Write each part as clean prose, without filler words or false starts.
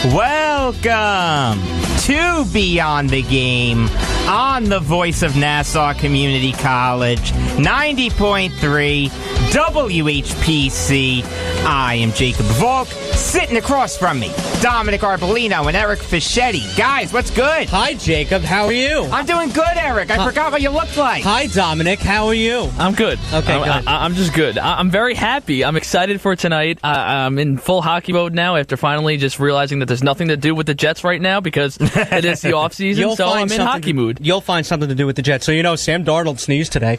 Welcome to Beyond the Game on the voice of Nassau Community College, 90.3 WHPC. I am Jacob Volk. Sitting across from me, Dominic Arbolino and Eric Fischetti. Guys, what's good? Hi, Jacob. How are you? I'm doing good, Eric. I forgot what you looked like. Hi, Dominic. How are you? I'm good. Okay, good. I'm just good. I'm very happy. I'm excited for tonight. I'm in full hockey mode now after finally just realizing that there's nothing to do with the Jets right now because it is the offseason, so I'm in hockey mood. You'll find something to do with the Jets. So, Sam Darnold sneezed today.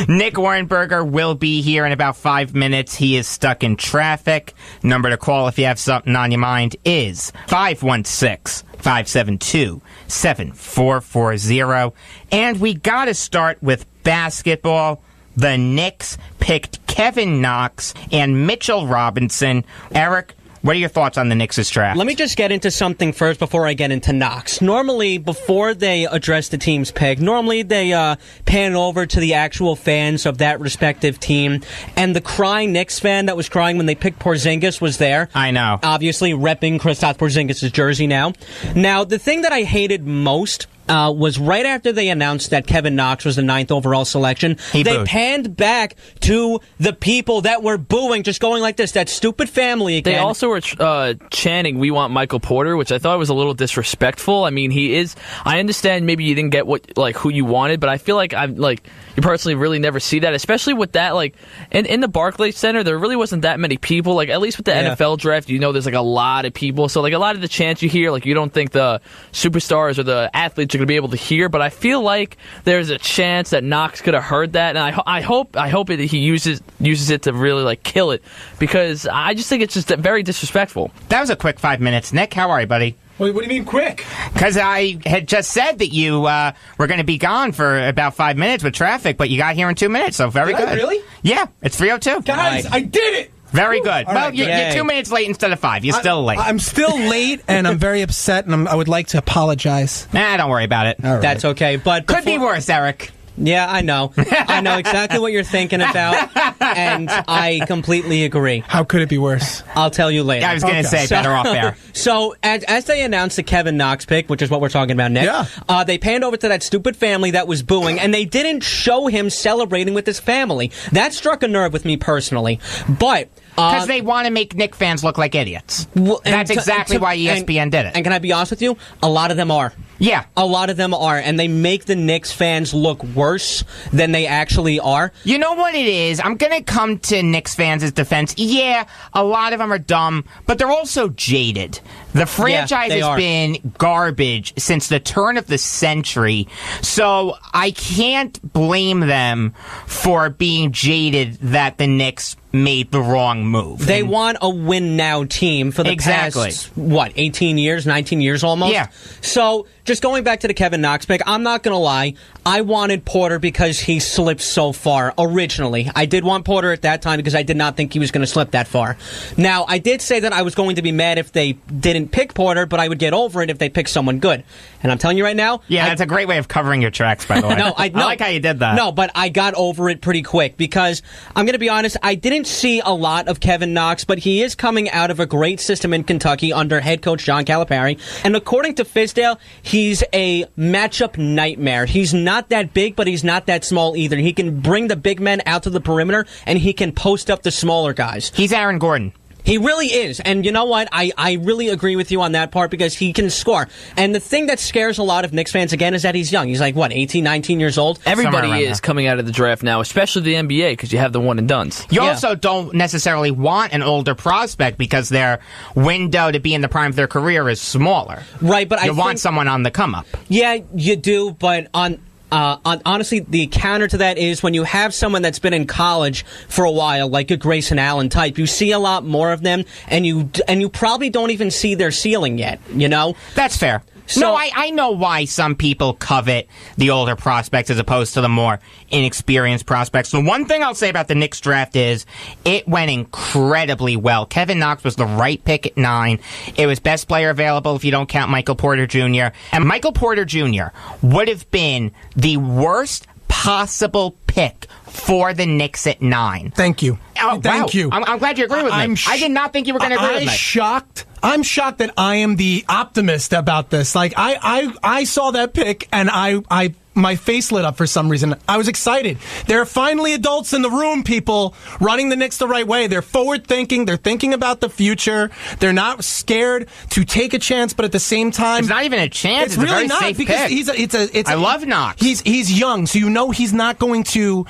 Nick Warrenberger will be here in about 5 minutes. He is stuck in traffic. Number to call if you have something on your mind is 516-572-7440. And we got to start with basketball. The Knicks picked Kevin Knox and Mitchell Robinson. Eric, what are your thoughts on the Knicks' draft? Let me just get into something first before I get into Knox. Normally, before they address the team's pick, they pan over to the actual fans of that respective team. And the crying Knicks fan that was crying when they picked Porzingis was there. I know. Obviously, repping Kristaps Porzingis' jersey now. Now, the thing that I hated most was right after they announced that Kevin Knox was the 9th overall selection. They panned back to the people that were booing, just going like this, that stupid family again. They also were chanting, "We want Michael Porter," which I thought was a little disrespectful. I mean, he is. I understand maybe you didn't get who you wanted, but I feel like you personally really never see that, especially with that in the Barclays Center. There really wasn't that many people. At least with the NFL draft, there's a lot of people. So a lot of the chants you hear, you don't think the superstars or the athletes are going to be able to hear, but I feel like there's a chance that Knox could have heard that, and I hope he uses it to really kill it, because I just think it's just very disrespectful. That was a quick 5 minutes. Nick, how are you, buddy? What do you mean quick? Because I had just said that you were going to be gone for about 5 minutes with traffic, but you got here in 2 minutes, so very good. Really? Yeah, it's 3:02. Guys, I did it! Very good. All right, you're 2 minutes late instead of 5. You're still late. I'm still late, and I'm very upset, and I would like to apologize. Nah, don't worry about it. All right. That's okay. But Could be worse, Eric. Yeah, I know. I know exactly what you're thinking about, and I completely agree. How could it be worse? I'll tell you later. I was going to say, better off there. So, as they announced the Kevin Knox pick, which is what we're talking about next, they panned over to that stupid family that was booing, and they didn't show him celebrating with his family. That struck a nerve with me personally. But because they want to make Knicks fans look like idiots. That's exactly why ESPN did it. And can I be honest with you? A lot of them are. Yeah. A lot of them are, and they make the Knicks fans look worse than they actually are. You know what it is? I'm going to come to Knicks fans' defense. Yeah, a lot of them are dumb, but they're also jaded. The franchise has been garbage since the turn of the century, so I can't blame them for being jaded that the Knicks made the wrong move. They want a win-now team for the past, 18 years, 19 years almost? Yeah. So, just going back to the Kevin Knox pick, I'm not going to lie. I wanted Porter because he slipped so far originally. I did want Porter at that time because I did not think he was going to slip that far. Now, I did say that I was going to be mad if they didn't pick Porter, but I would get over it if they picked someone good. And I'm telling you right now... Yeah, that's a great way of covering your tracks, by the way. I like how you did that. No, but I got over it pretty quick because, I'm going to be honest, I didn't see a lot of Kevin Knox, but he is coming out of a great system in Kentucky under head coach John Calipari. And according to Fizdale, he's a matchup nightmare. He's not that big, but he's not that small either. He can bring the big men out to the perimeter, and he can post up the smaller guys. He's Aaron Gordon. He really is. And you know what? I really agree with you on that part because he can score. And the thing that scares a lot of Knicks fans, again, is that he's young. He's 18, 19 years old? Everybody is coming out of the draft now, especially the NBA, because you have the one-and-dones. You also don't necessarily want an older prospect because their window to be in the prime of their career is smaller. Right, but you want someone on the come-up. Yeah, you do, but honestly, the counter to that is when you have someone that's been in college for a while, like a Grayson Allen type, you see a lot more of them, and you probably don't even see their ceiling yet, That's fair. So I know why some people covet the older prospects as opposed to the more inexperienced prospects. The one thing I'll say about the Knicks draft is it went incredibly well. Kevin Knox was the right pick at 9. It was best player available if you don't count Michael Porter Jr. And Michael Porter Jr. would have been the worst possible pick for the Knicks at 9. Thank you. Thank you. I'm glad you agree with me. I did not think you were going to agree with me. I'm shocked that I am the optimist about this. Like, I saw that pick, and I my face lit up for some reason. I was excited. There are finally adults in the room, people, running the Knicks the right way. They're forward-thinking. They're thinking about the future. They're not scared to take a chance, but at the same time... It's not even a chance. It's really a very not, safe because pick. I love Knox. He's young, so you know he's not going to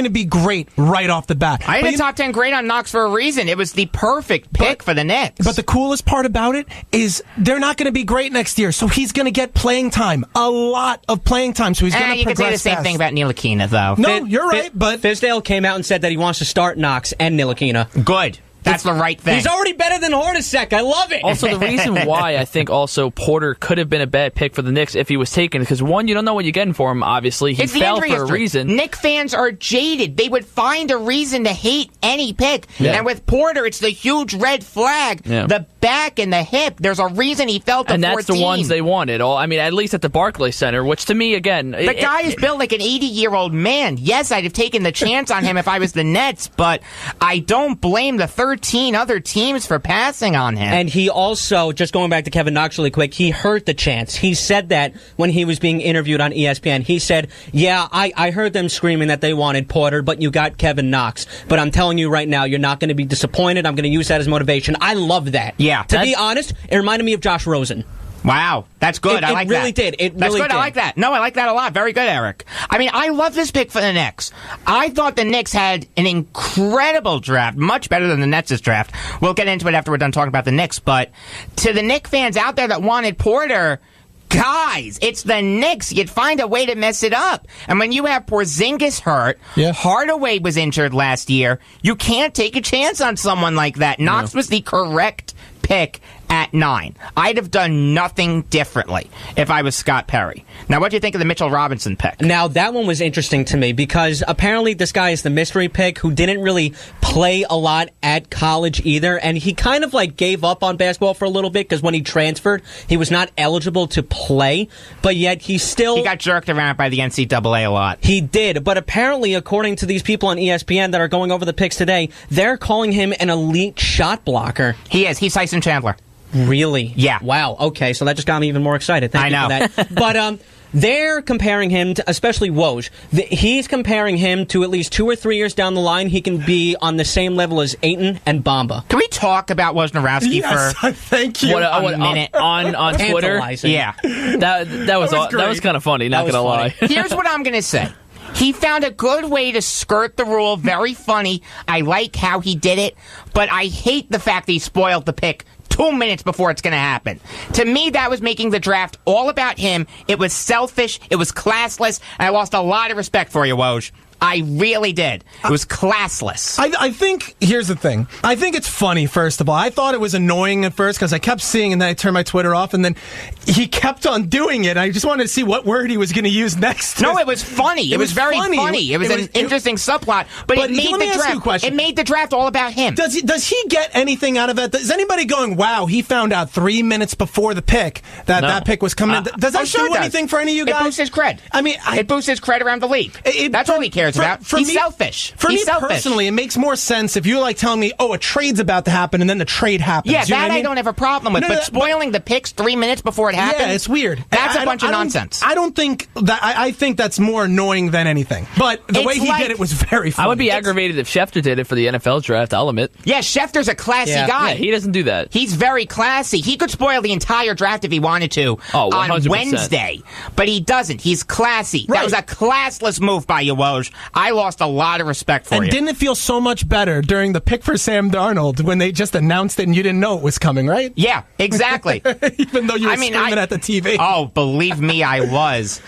be great right off the bat. I had a top 10 grade on Knox for a reason. It was the perfect pick for the Knicks. But the coolest part about it is they're not going to be great next year, so he's going to get playing time, a lot of playing time, so he's going to progress. You could say the same thing about Ntilikina, though. No, you're right, but... Fizdale came out and said that he wants to start Knox and Ntilikina. Good. That's the right thing. He's already better than Hornacek. I love it. Also, the reason why I think also Porter could have been a bad pick for the Knicks if he was taken, because one, you don't know what you're getting for him, obviously. He fell for a reason. Knick fans are jaded. They would find a reason to hate any pick. Yeah. And with Porter, it's the huge red flag. Yeah. The back and the hip. There's a reason he fell to 14. And that's the ones they wanted. I mean, at least at the Barclays Center, which to me, again... The guy is built like an 80-year-old man. Yes, I'd have taken the chance on him if I was the Nets, but I don't blame the 13 other teams for passing on him. And he also, just going back to Kevin Knox really quick, he heard the chance. He said that when he was being interviewed on ESPN. He said, yeah, I heard them screaming that they wanted Porter, but you got Kevin Knox. But I'm telling you right now, you're not going to be disappointed. I'm going to use that as motivation. I love that. Yeah. To be honest, it reminded me of Josh Rosen. Wow, that's good. I like that. It really did. That's good. I like that. No, I like that a lot. Very good, Eric. I mean, I love this pick for the Knicks. I thought the Knicks had an incredible draft, much better than the Nets' draft. We'll get into it after we're done talking about the Knicks. But to the Knicks fans out there that wanted Porter, guys, it's the Knicks. You'd find a way to mess it up. And when you have Porzingis hurt, Hardaway was injured last year, you can't take a chance on someone like that. Knox was the correct pick at 9. I'd have done nothing differently if I was Scott Perry. Now, what do you think of the Mitchell Robinson pick? Now, that one was interesting to me because apparently this guy is the mystery pick who didn't really play a lot at college either, and he kind of like gave up on basketball for a little bit because when he transferred, he was not eligible to play, but yet he got jerked around by the NCAA a lot. He did, but apparently, according to these people on ESPN that are going over the picks today, they're calling him an elite shot blocker. He is. He's Tyson Chandler. Really? Yeah. Wow. Okay, so that just got me even more excited. Thank you know. for that. But they're comparing him to, especially Woj. He's comparing him to at least 2 or 3 years down the line. He can be on the same level as Ayton and Bamba. Can we talk about Wojnarowski for thank you a minute on Twitter? Yeah, that was kind of funny. Not gonna lie. Here's what I'm gonna say. He found a good way to skirt the rule. Very funny. I like how he did it, but I hate the fact that he spoiled the pick 2 minutes before it's going to happen. To me, that was making the draft all about him. It was selfish. It was classless. And I lost a lot of respect for you, Woj. I really did. It was classless. I think, here's the thing. I think it's funny, first of all. I thought it was annoying at first because I kept seeing and then I turned my Twitter off and then he kept on doing it. I just wanted to see what word he was going to use next. No, it was funny. It was very funny. It was an interesting subplot. But it made the draft all about him. Does he get anything out of it? Is anybody going, wow, he found out 3 minutes before the pick that pick was coming in? Does that do anything for any of you guys? It boosts his cred. I mean, it boosts his cred around the league. That's all he cares about. He's selfish. For me personally, it makes more sense if you're like telling me, oh, a trade's about to happen, and then the trade happens. Yeah, that I don't have a problem with. But spoiling the picks 3 minutes before it happens, yeah, it's weird. That's a bunch of nonsense. I don't think that. I think that's more annoying than anything. But the way he did it was very funny. I would be aggravated if Schefter did it for the NFL draft. I'll admit. Yeah, Schefter's a classy guy. Yeah, he doesn't do that. He's very classy. He could spoil the entire draft if he wanted to on Wednesday, but he doesn't. He's classy. Right. That was a classless move by you, Woj. I lost a lot of respect for you. And didn't it feel so much better during the pick for Sam Darnold when they just announced it and you didn't know it was coming, right? Yeah, exactly. Even though you were screaming at the TV. Oh, believe me, I was.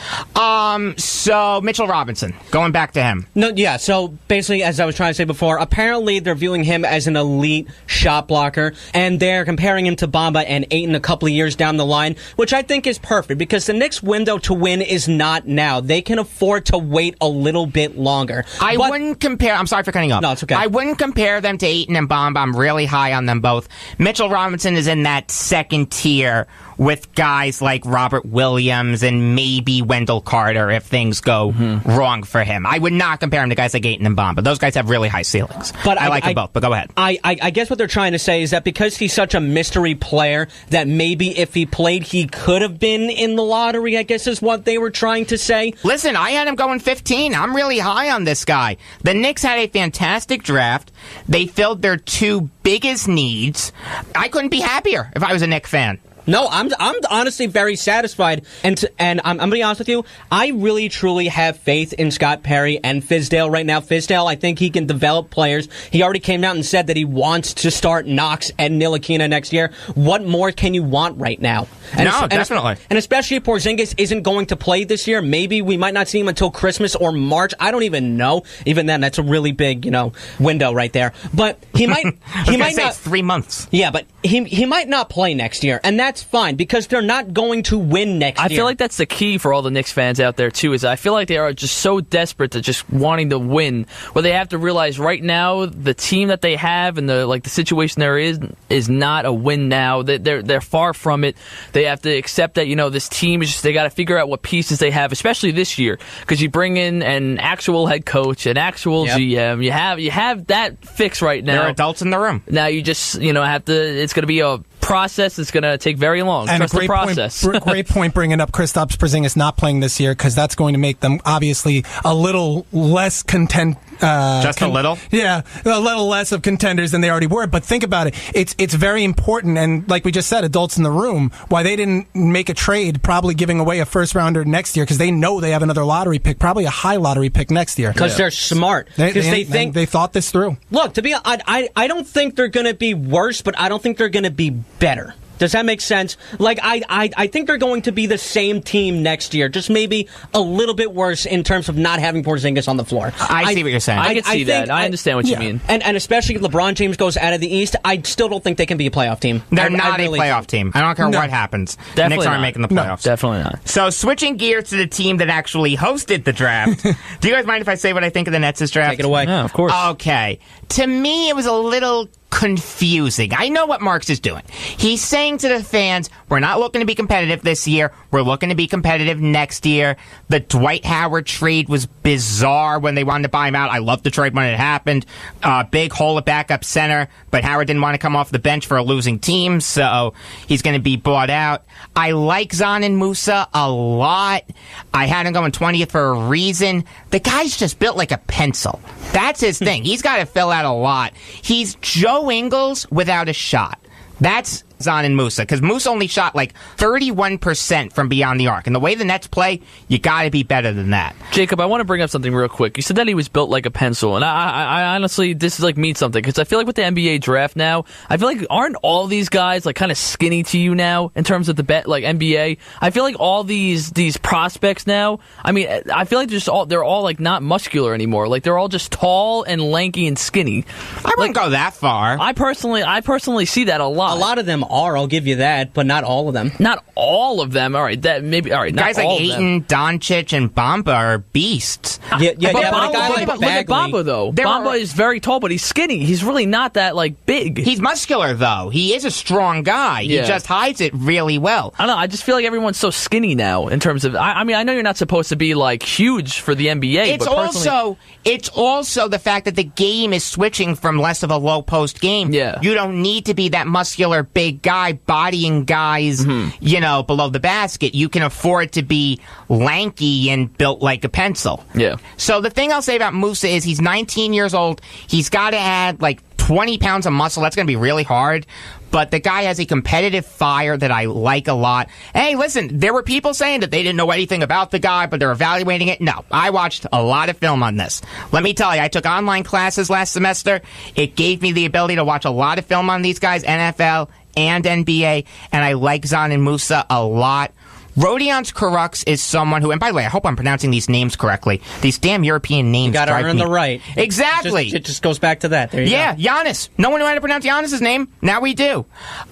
So, Mitchell Robinson, going back to him. No, yeah, so basically, as I was trying to say before, apparently they're viewing him as an elite shot blocker, and they're comparing him to Bamba and Ayton a couple of years down the line, which I think is perfect, because the Knicks' window to win is not now. They can afford to wait a little bit longer. I wouldn't compare... I'm sorry for cutting up. No, it's okay. I wouldn't compare them to Ayton and Bamba. I'm really high on them both. Mitchell Robinson is in that second tier with guys like Robert Williams and maybe Wendell Carter if things go wrong for him. I would not compare him to guys like Ayton and Bamba. Those guys have really high ceilings. But I like them both, but go ahead. I guess what they're trying to say is that because he's such a mystery player that maybe if he played, he could have been in the lottery, I guess is what they were trying to say. Listen, I had him going 15. I'm really high on this guy. The Knicks had a fantastic draft. They filled their two biggest needs. I couldn't be happier if I was a Knicks fan. No, I'm honestly very satisfied, and I'm gonna be honest with you. I really truly have faith in Scott Perry and Fizdale right now. Fizdale, I think he can develop players. He already came out and said that he wants to start Knox and Ntilikina next year. What more can you want right now? Definitely. And especially if Porzingis isn't going to play this year, maybe we might not see him until Christmas or March. I don't even know. Even then, that's a really big window right there. But he might he might not. 3 months. Yeah, but he might not play next year, and that's fine because they're not going to win next year. I feel like that's the key for all the Knicks fans out there too. Is I feel like they are just so desperate to just wanting to win, where they have to realize right now the team that they have and the situation there is not a win now. They're far from it. They have to accept that this team is just they got to figure out what pieces they have, especially this year, because you bring in an actual head coach, an actual GM. You have that fix right now. There are adults in the room. Now you just have to. It's going to be a process that's going to take very long. And Trust a great the process. Great point bringing up Kristaps Porzingis not playing this year, because that's going to make them obviously a little less content. Just a little? Yeah, a little less of contenders than they already were. But think about it. It's very important, and like we just said, adults in the room, why they didn't make a trade, probably giving away a first-rounder next year, because they know they have another lottery pick, probably a high lottery pick next year. Because they're smart. Because they think... They thought this through. Look, I don't think they're going to be worse, but I don't think they're going to be better. Does that make sense? Like, I think they're going to be the same team next year, just maybe a little bit worse in terms of not having Porzingis on the floor. I see what you're saying. I can see that. I understand what you mean. And especially if LeBron James goes out of the East, I still don't think they can be a playoff team. They're not a playoff team. I don't care what happens. Definitely Knicks aren't not. making the playoffs. No, definitely not. So switching gears to the team that actually hosted the draft. Do you guys mind if I say what I think of the Nets' draft? Take it away. Yeah, of course. Okay. To me, it was a little confusing. I know what Marks is doing. He's saying to the fans, we're not looking to be competitive this year. We're looking to be competitive next year. The Dwight Howard trade was bizarre when they wanted to buy him out. I loved the trade when it happened. Big hole at backup center, but Howard didn't want to come off the bench for a losing team, so he's going to be bought out. I like Zan and Musa a lot. I had him going 20th for a reason. The guy's just built like a pencil. That's his thing. He's got to fill out a lot. He's Joe Ingles without a shot. That's Zan and Musa, because Musa only shot like 31% from beyond the arc. And the way the Nets play, you got to be better than that. Jacob, I want to bring up something real quick. You said that he was built like a pencil, and I honestly, this is like means something, because I feel like with the NBA draft now, I feel like aren't all these guys like kind of skinny to you now in terms of the NBA? I feel like all these prospects now, I mean, I feel like they're all like not muscular anymore. Like they're all just tall and lanky and skinny. I wouldn't go that far. I personally see that a lot. A lot of them are, I'll give you that, but not all of them. Not all of them. All right, that maybe. All right, guys not like all Ayton, Doncic, and Bamba are beasts. But a guy like look at Bamba though. Bamba is very tall, but he's skinny. He's really not that like big. He's muscular though. He is a strong guy. Yeah. He just hides it really well. I don't know. I just feel like everyone's so skinny now in terms of. I mean, I know you're not supposed to be like huge for the NBA. It's also the fact that the game is switching from less of a low post game. Yeah. You don't need to be that muscular big guy bodying guys, below the basket. You can afford to be lanky and built like a pencil. Yeah. So the thing I'll say about Musa is he's 19 years old. He's got to add like 20 pounds of muscle. That's going to be really hard. But the guy has a competitive fire that I like a lot. Hey, listen, there were people saying that they didn't know anything about the guy, but they're evaluating it. No, I watched a lot of film on this. Let me tell you, I took online classes last semester. It gave me the ability to watch a lot of film on these guys, NFL and NBA, and I like Zan and Musa a lot. Rodions Kurucs is someone who, and by the way, I hope I'm pronouncing these names correctly. These damn European names. You got to earn the right. Exactly. It just goes back to that. There you go. Giannis. No one knew how to pronounce Giannis' name. Now we do.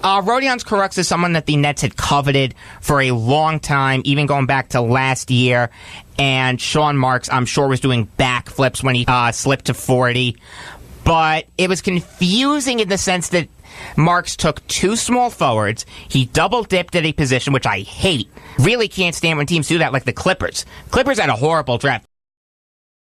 Rodions Kurucs is someone that the Nets had coveted for a long time, even going back to last year. And Sean Marks, I'm sure, was doing backflips when he slipped to 40. But it was confusing in the sense that Marks took 2 small forwards. He double dipped at a position, which I hate. Really can't stand when teams do that, like the Clippers. Clippers had a horrible draft.